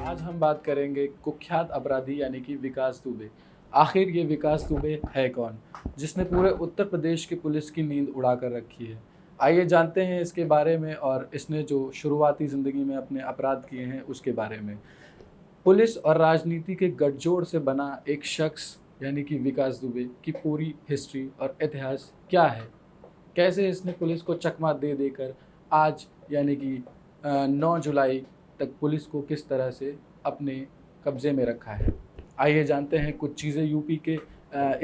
आज हम बात करेंगे कुख्यात अपराधी यानी कि विकास दुबे। आखिर ये विकास दुबे है कौन, जिसने पूरे उत्तर प्रदेश की पुलिस की नींद उड़ा कर रखी है। आइए जानते हैं इसके बारे में और इसने जो शुरुआती ज़िंदगी में अपने अपराध किए हैं उसके बारे में। पुलिस और राजनीति के गठजोड़ से बना एक शख्स यानी कि विकास दुबे की पूरी हिस्ट्री और इतिहास क्या है, कैसे इसने पुलिस को चकमा दे देकर आज यानी कि 9 जुलाई तक पुलिस को किस तरह से अपने कब्ज़े में रखा है। आइए जानते हैं कुछ चीज़ें यूपी के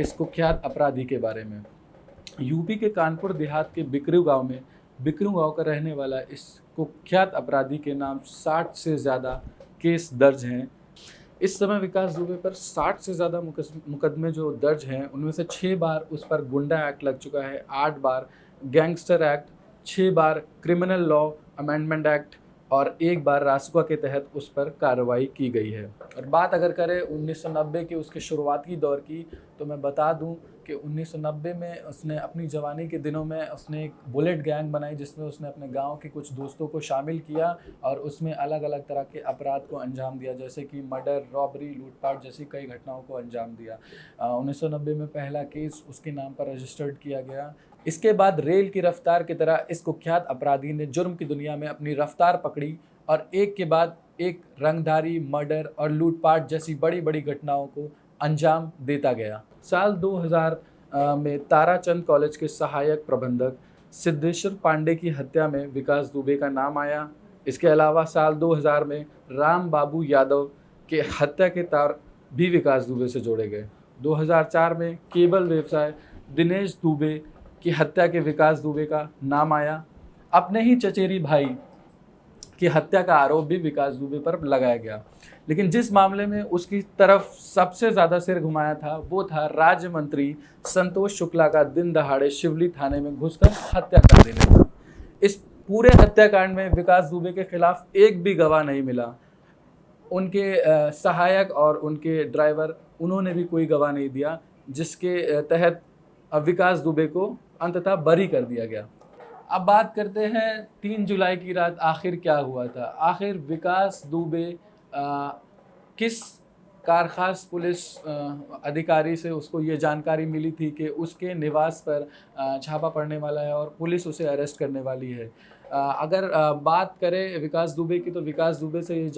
इस कुख्यात अपराधी के बारे में। यूपी के कानपुर देहात के बिकरू गांव का रहने वाला इस कुख्यात अपराधी के नाम 60 से ज़्यादा केस दर्ज हैं। इस समय विकास दुबे पर 60 से ज़्यादा मुकदमे जो दर्ज हैं, उनमें से 6 बार उस पर गुंडा एक्ट लग चुका है, 8 बार गैंगस्टर एक्ट, 6 बार क्रिमिनल लॉ अमेंडमेंट एक्ट और 1 बार रासुका के तहत उस पर कार्रवाई की गई है। और बात अगर करें 1990 के उसके शुरुआती दौर की, तो मैं बता दूं कि 1990 में उसने अपनी जवानी के दिनों में उसने एक बुलेट गैंग बनाई, जिसमें उसने अपने गांव के कुछ दोस्तों को शामिल किया और उसमें अलग अलग तरह के अपराध को अंजाम दिया, जैसे कि मर्डर, रॉबरी, लूटपाट जैसी कई घटनाओं को अंजाम दिया। 1990 में पहला केस उसके नाम पर रजिस्टर्ड किया गया। इसके बाद रेल की रफ्तार की तरह इस कुख्यात अपराधी ने जुर्म की दुनिया में अपनी रफ्तार पकड़ी और एक के बाद एक रंगधारी, मर्डर और लूटपाट जैसी बड़ी बड़ी घटनाओं को अंजाम देता गया। साल 2000 में ताराचंद कॉलेज के सहायक प्रबंधक सिद्धेश्वर पांडे की हत्या में विकास दुबे का नाम आया। इसके अलावा साल 2000 में राम बाबू यादव के हत्या के तार भी विकास दुबे से जोड़े गए। 2004 में केबल व्यवसाय दिनेश दुबे की हत्या के विकास दुबे का नाम आया। अपने ही चचेरी भाई की हत्या का आरोप भी विकास दुबे पर लगाया गया, लेकिन जिस मामले में उसकी तरफ सबसे ज़्यादा सिर घुमाया था वो था राज्य मंत्री संतोष शुक्ला का दिन दहाड़े शिवली थाने में घुसकर हत्या कर देने का। इस पूरे हत्याकांड में विकास दुबे के खिलाफ एक भी गवाह नहीं मिला। उनके सहायक और उनके ड्राइवर, उन्होंने भी कोई गवाह नहीं दिया, जिसके तहत विकास दुबे को अंततः बरी कर दिया गया। अब बात करते हैं 3 जुलाई की रात आखिर क्या हुआ था। आखिर विकास दुबे किस कारखास पुलिस अधिकारी से उसको ये जानकारी मिली थी कि उसके निवास पर छापा पड़ने वाला है और पुलिस उसे अरेस्ट करने वाली है। अगर बात करें विकास दुबे की, तो विकास दुबे से ये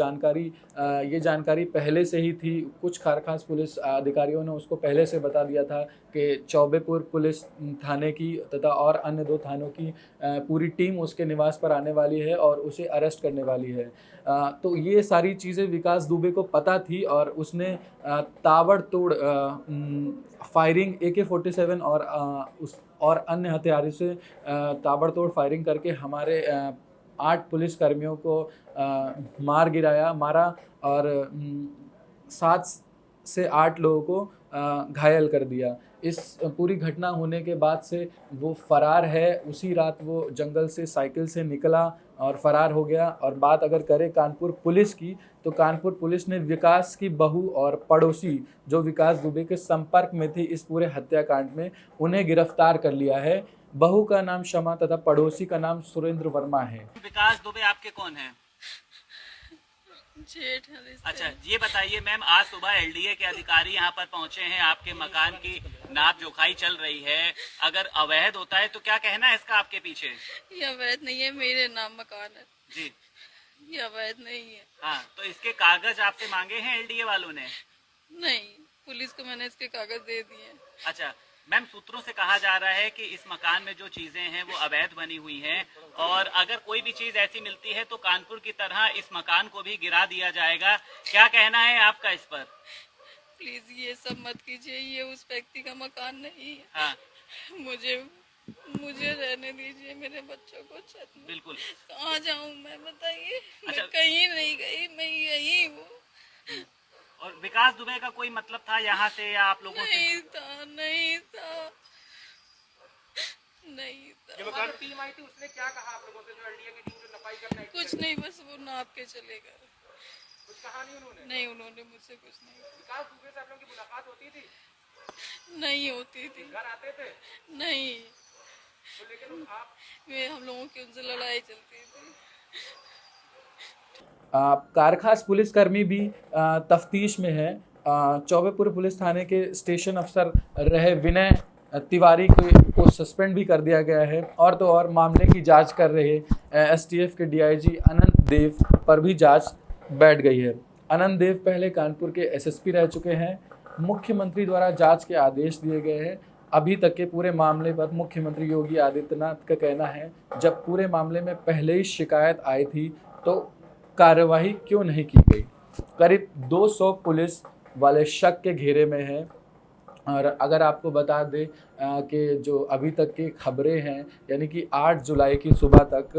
जानकारी पहले से ही थी। कुछ कारखास पुलिस अधिकारियों ने उसको पहले से बता दिया था कि चौबेपुर पुलिस थाने की तथा और अन्य 2 थानों की पूरी टीम उसके निवास पर आने वाली है और उसे अरेस्ट करने वाली है। तो ये सारी चीज़ें विकास दुबे को पता थी और उसने ताबड़तोड़ फायरिंग AK-47 और अन्य हथियारों से ताबड़तोड़ फायरिंग करके हमारे 8 पुलिसकर्मियों को मारा और 7 से 8 लोगों को घायल कर दिया। इस पूरी घटना होने के बाद से वो फरार है। उसी रात वो जंगल से साइकिल से निकला और फरार हो गया। और बात अगर करें कानपुर पुलिस की, तो कानपुर पुलिस ने विकास की बहू और पड़ोसी जो विकास दुबे के संपर्क में थी इस पूरे हत्याकांड में, उन्हें गिरफ्तार कर लिया है। बहू का नाम शमा तथा पड़ोसी का नाम सुरेंद्र वर्मा है। विकास दुबे आपके कौन है? जेठ है। अच्छा, ये बताइए मैम, आज सुबह LDA के अधिकारी यहाँ पर पहुँचे हैं, आपके मकान की नाप जोखाई चल रही है। अगर अवैध होता है तो क्या कहना है इसका आपके पीछे? ये अवैध नहीं है, मेरे नाम मकान है जी। ये अवैध नहीं है। हाँ, तो इसके कागज आपसे मांगे हैं LDA वालों ने? नहीं, पुलिस को मैंने इसके कागज दे दिए। अच्छा मैम, सूत्रों से कहा जा रहा है कि इस मकान में जो चीजें हैं वो अवैध बनी हुई हैं और अगर कोई भी चीज ऐसी मिलती है तो कानपुर की तरह इस मकान को भी गिरा दिया जाएगा। क्या कहना है आपका इस पर? प्लीज ये सब मत कीजिए, ये उस व्यक्ति का मकान नहीं है। हाँ, मुझे रहने दीजिए, मेरे बच्चों को छत में। बिल्कुल। कहाँ जाऊँ मैं, बताइए। अच्छा। मैं कहीं नहीं गई, मैं यही हूँ। और विकास दुबे का कोई मतलब था यहाँ से या आप लोगों से? नहीं था, नहीं था, नहीं था। जो मकान टीम आई थी उसने क्या कहा आप लोगों से, जो LDA की टीम जो नपाई करने आई थी? कुछ नहीं, बस वो नाप के चले गए। कुछ कहा नहीं उन्होंने? नहीं, उन्होंने मुझसे कुछ नहीं कहा। विकास दुबे से आप लोगों की मुलाकात होती थी? नहीं होती थी। घर आते थे? नहीं, तो लेकिन आप हम लोगों की उनसे लड़ाई चलती थी। कारखास पुलिसकर्मी भी तफ्तीश में है। चौबेपुर पुलिस थाने के स्टेशन अफसर रहे विनय तिवारी को सस्पेंड भी कर दिया गया है। और तो और मामले की जांच कर रहे एसटीएफ के डीआईजी अनंत देव पर भी जांच बैठ गई है। अनंत देव पहले कानपुर के एसएसपी रह चुके हैं। मुख्यमंत्री द्वारा जांच के आदेश दिए गए हैं। अभी तक के पूरे मामले पर मुख्यमंत्री योगी आदित्यनाथ का कहना है, जब पूरे मामले में पहले ही शिकायत आई थी तो कार्रवाई क्यों नहीं की गई। करीब 200 पुलिस वाले शक के घेरे में हैं। और अगर आपको बता दें कि जो अभी तक की खबरें हैं, यानी कि 8 जुलाई की सुबह तक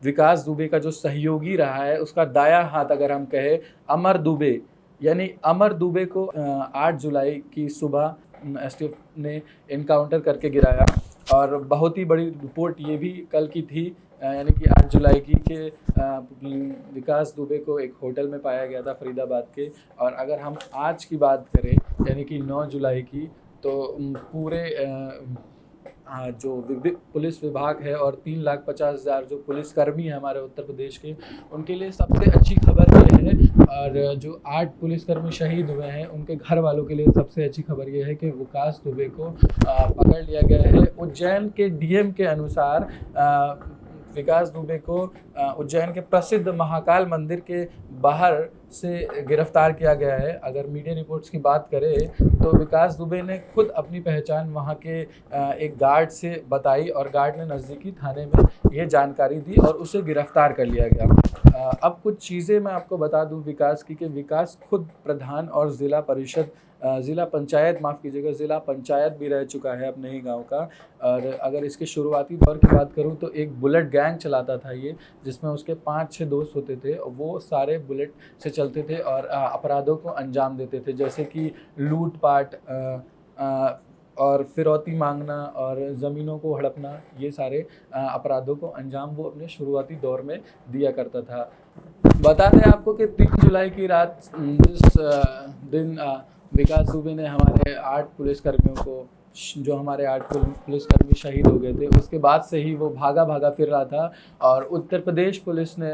विकास दुबे का जो सहयोगी रहा है, उसका दायां हाथ अगर हम कहें अमर दुबे, यानी अमर दुबे को 8 जुलाई की सुबह एसटीएफ ने इनकाउंटर करके गिराया। और बहुत ही बड़ी रिपोर्ट ये भी कल की थी, यानी कि 8 जुलाई की, कि विकास दुबे को एक होटल में पाया गया था फरीदाबाद के। और अगर हम आज की बात करें, यानी कि 9 जुलाई की, तो पूरे जो पुलिस विभाग है और 3,50,000 जो पुलिसकर्मी हैं हमारे उत्तर प्रदेश के, उनके लिए सबसे अच्छी खबर ये है। और जो 8 पुलिसकर्मी शहीद हुए हैं, उनके घर वालों के लिए सबसे अच्छी खबर ये है कि विकास दुबे को पकड़ लिया गया है। उज्जैन के डीएम के अनुसार विकास दुबे को उज्जैन के प्रसिद्ध महाकाल मंदिर के बाहर से गिरफ्तार किया गया है। अगर मीडिया रिपोर्ट्स की बात करें तो विकास दुबे ने खुद अपनी पहचान वहां के एक गार्ड से बताई और गार्ड ने नज़दीकी थाने में ये जानकारी दी और उसे गिरफ्तार कर लिया गया। अब कुछ चीज़ें मैं आपको बता दूं विकास की, कि विकास खुद प्रधान और ज़िला पंचायत भी रह चुका है अपने ही गांव का। और अगर इसके शुरुआती दौर की बात करूं तो एक बुलेट गैंग चलाता था ये, जिसमें उसके 5-6 दोस्त होते थे। वो सारे बुलेट से चलते थे और अपराधों को अंजाम देते थे, जैसे कि लूटपाट और फिरौती मांगना और ज़मीनों को हड़पना। ये सारे अपराधों को अंजाम वो अपने शुरुआती दौर में दिया करता था। बता दें आपको कि 3 जुलाई की रात जिस दिन विकास दुबे ने हमारे 8 पुलिसकर्मियों को, जो हमारे 8 पुलिसकर्मी शहीद हो गए थे, उसके बाद से ही वो भागा फिर रहा था। और उत्तर प्रदेश पुलिस ने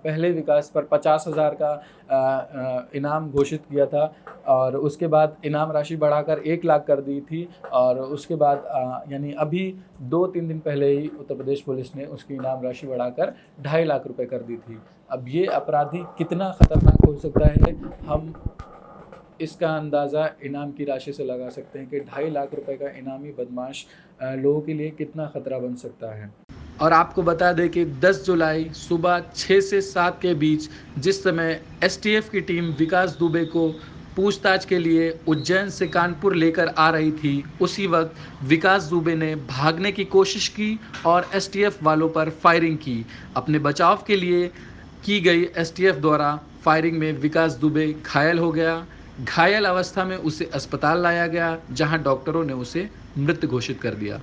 पहले विकास पर 50,000 का इनाम घोषित किया था और उसके बाद इनाम राशि बढ़ाकर 1 लाख कर दी थी। और उसके बाद यानी अभी 2-3 दिन पहले ही उत्तर प्रदेश पुलिस ने उसकी इनाम राशि बढ़ाकर 2.5 लाख रुपए कर दी थी। अब ये अपराधी कितना खतरनाक हो सकता है, हम इसका अंदाज़ा इनाम की राशि से लगा सकते हैं कि 2.5 लाख रुपए का इनामी बदमाश लोगों के लिए कितना खतरा बन सकता है। और आपको बता दें कि 10 जुलाई सुबह 6 से 7 के बीच जिस समय एसटीएफ की टीम विकास दुबे को पूछताछ के लिए उज्जैन से कानपुर लेकर आ रही थी, उसी वक्त विकास दुबे ने भागने की कोशिश की और एसटीएफ वालों पर फायरिंग की। अपने बचाव के लिए की गई एसटीएफ द्वारा फायरिंग में विकास दुबे घायल हो गया। घायल अवस्था में उसे अस्पताल लाया गया, जहां डॉक्टरों ने उसे मृत घोषित कर दिया।